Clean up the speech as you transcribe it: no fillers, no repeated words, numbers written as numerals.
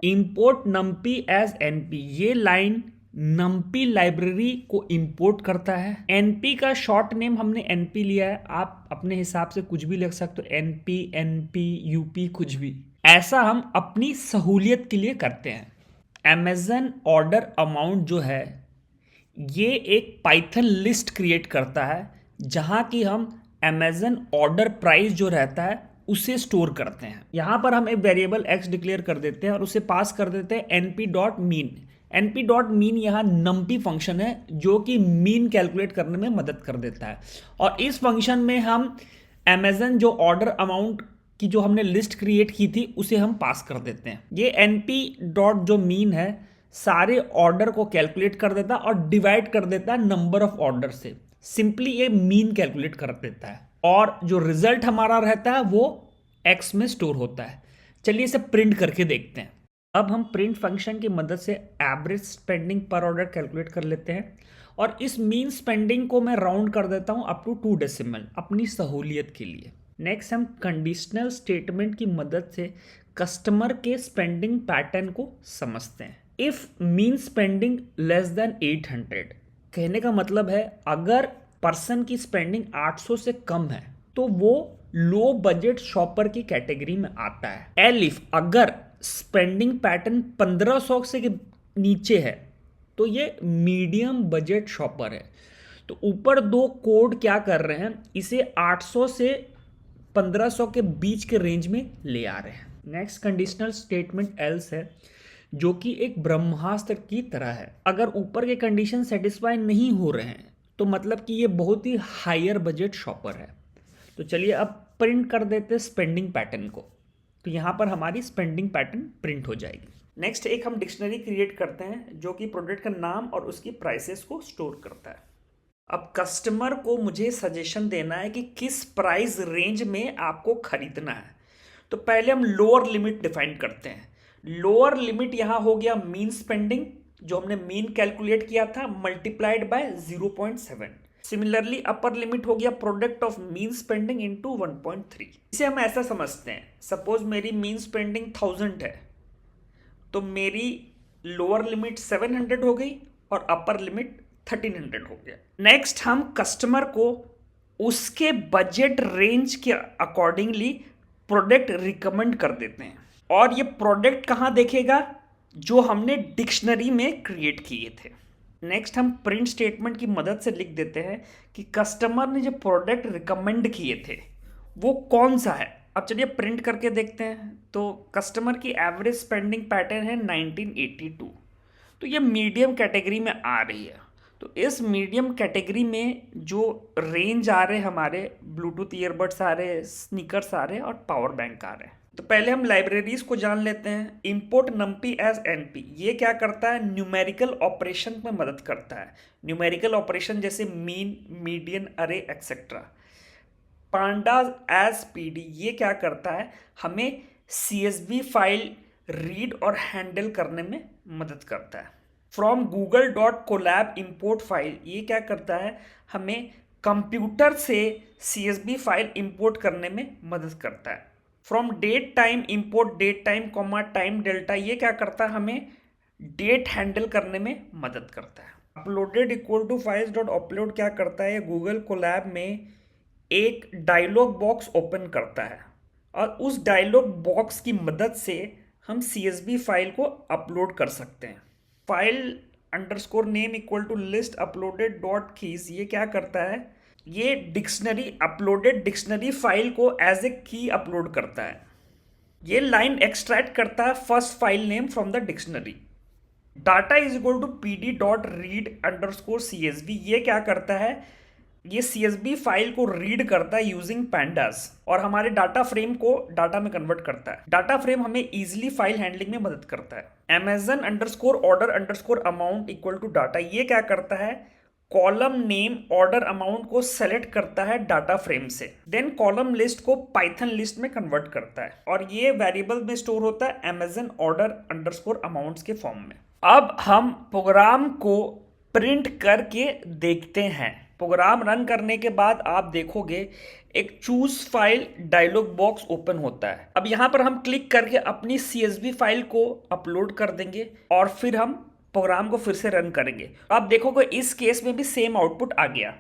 Import numpy as np, ये line numpy library को import करता है। np का शॉर्ट नेम हमने np लिया है, आप अपने हिसाब से कुछ भी लिख सकते हो, np np up कुछ भी, ऐसा हम अपनी सहूलियत के लिए करते हैं। Amazon ऑर्डर अमाउंट जो है ये एक पाइथन लिस्ट क्रिएट करता है जहां की हम Amazon ऑर्डर प्राइस जो रहता है उसे स्टोर करते हैं। यहां पर हम एक वेरिएबल x डिक्लेयर कर देते हैं और उसे पास कर देते हैं np.mean। np.mean यहाँ numpy फंक्शन है जो कि मीन कैलकुलेट करने में मदद कर देता है, और इस फंक्शन में हम Amazon जो ऑर्डर अमाउंट की जो हमने लिस्ट क्रिएट की थी उसे हम पास कर देते हैं। ये np डॉट जो मीन है सारे ऑर्डर को कैलकुलेट कर देता है और डिवाइड कर देता है नंबर ऑफ ऑर्डर से। सिंपली ये मीन कैलकुलेट कर देता है और जो रिजल्ट हमारा रहता है वो x में स्टोर होता है। चलिए इसे प्रिंट करके देखते हैं। अब हम प्रिंट फंक्शन की मदद से एवरेज स्पेंडिंग पर ऑर्डर कैलकुलेट कर लेते हैं और इस मीन स्पेंडिंग को मैं राउंड कर देता हूं अप टू 2 डेसिमल अपनी सहूलियत के लिए। नेक्स्ट हम कंडीशनल स्टेटमेंट की मदद से कस्टमर के स्पेंडिंग पैटर्न को समझते हैं। If mean spending less than 800, कहने का मतलब है अगर पर्सन की स्पेंडिंग 800 से कम है तो वो लो बजट शॉपर की कैटेगरी में आता है। एल इफ अगर स्पेंडिंग पैटर्न 1500 से के नीचे है तो ये मीडियम बजट शॉपर है। तो ऊपर दो कोड क्या कर रहे हैं, इसे 800 से 1500 के बीच के रेंज में ले आ रहे हैं। नेक्स्ट कंडीशनल स्टेटमेंट एल्स है जो कि एक ब्रह्मास्त्र की तरह है। अगर ऊपर के कंडीशन सेटिस्फाई नहीं हो रहे हैं तो मतलब कि ये बहुत ही हायर बजट शॉपर है। तो चलिए अब प्रिंट कर देते हैं स्पेंडिंग पैटर्न को, तो यहाँ पर हमारी स्पेंडिंग पैटर्न प्रिंट हो जाएगी। नेक्स्ट एक हम डिक्शनरी क्रिएट करते हैं जो कि प्रोडक्ट का नाम और उसकी प्राइसेस को स्टोर करता है। अब कस्टमर को मुझे सजेशन देना है कि किस प्राइस रेंज में आपको खरीदना है। तो पहले हम लोअर लिमिट डिफाइन करते हैं। लोअर लिमिट यहाँ हो गया मीन स्पेंडिंग जो हमने मीन कैलकुलेट किया था multiplied by 0.7। Similarly upper limit हो गया product of mean spending into 1.3। इसे हम ऐसा समझते हैं, सपोज मेरी मीन स्पेंडिंग 1000 है तो मेरी लोअर लिमिट 700 हो गई और अपर लिमिट 1300 हो गया। नेक्स्ट हम कस्टमर को उसके बजट रेंज के अकॉर्डिंगली प्रोडक्ट रिकमेंड कर देते हैं और ये प्रोडक्ट कहाँ देखेगा, जो हमने डिक्शनरी में क्रिएट किए थे। नेक्स्ट हम प्रिंट स्टेटमेंट की मदद से लिख देते हैं कि कस्टमर ने जो प्रोडक्ट रिकमेंड किए थे वो कौन सा है। अब चलिए प्रिंट करके देखते हैं। तो कस्टमर की एवरेज स्पेंडिंग पैटर्न है 1982, तो ये मीडियम कैटेगरी में आ रही है। तो इस मीडियम कैटेगरी में जो रेंज आ रहे हैं हमारे ब्लूटूथ ईयरबड्स आ रहे हैं, स्नीकर्स आ रहे हैं और पावर बैंक आ रहे हैं। तो पहले हम लाइब्रेरीज को जान लेते हैं। इंपोर्ट numpy एज np, ये क्या करता है, न्यूमेरिकल ऑपरेशन में मदद करता है। न्यूमेरिकल ऑपरेशन जैसे मीन, मीडियन, अरे एक्सेट्रा। पांडाज एज pd, ये क्या करता है, हमें csv फाइल रीड और हैंडल करने में मदद करता है। फ्रॉम google.colab इंपोर्ट फाइल, ये क्या करता है, हमें कंप्यूटर से csv फाइल इंपोर्ट करने में मदद करता है। From datetime import datetime comma timedelta, ये क्या करता है, हमें डेट हैंडल करने में मदद करता है। Uploaded equal to files dot upload क्या करता है, गूगल कोलैब में एक डायलॉग बॉक्स ओपन करता है और उस डायलॉग बॉक्स की मदद से हम csv फाइल को अपलोड कर सकते हैं। File underscore name equal to list uploaded dot keys, ये क्या करता है, ये डिक्शनरी अपलोडेड डिक्शनरी फाइल को एज ए की अपलोड करता है। ये लाइन एक्सट्रैक्ट करता है first file name from the dictionary. Data is equal to pd dot read underscore csv, ये क्या करता है, ये csv फाइल को रीड करता है यूजिंग pandas और हमारे डाटा फ्रेम को डाटा में कन्वर्ट करता है। डाटा फ्रेम हमें इजीली फाइल हैंडलिंग में मदद करता है। amazon underscore order underscore amount equal to data, ये क्या करता है, कॉलम नेम ऑर्डर अमाउंट को सेलेक्ट करता है डाटा फ्रेम से, देन कॉलम लिस्ट को पाइथन लिस्ट में कन्वर्ट करता है और ये वेरिएबल में स्टोर होता है amazon ऑर्डर अंडरस्कोर अमाउंट्स के फॉर्म में। अब हम प्रोग्राम को प्रिंट करके देखते हैं। प्रोग्राम रन करने के बाद आप देखोगे एक choose file dialog box open होता है। अब यहाँ पर हम क्लिक करके अपनी CSV फाइल को अपलोड कर देंगे और फिर हम प्रोग्राम को फिर से रन करेंगे। आप देखोगे इस केस में भी सेम आउटपुट आ गया।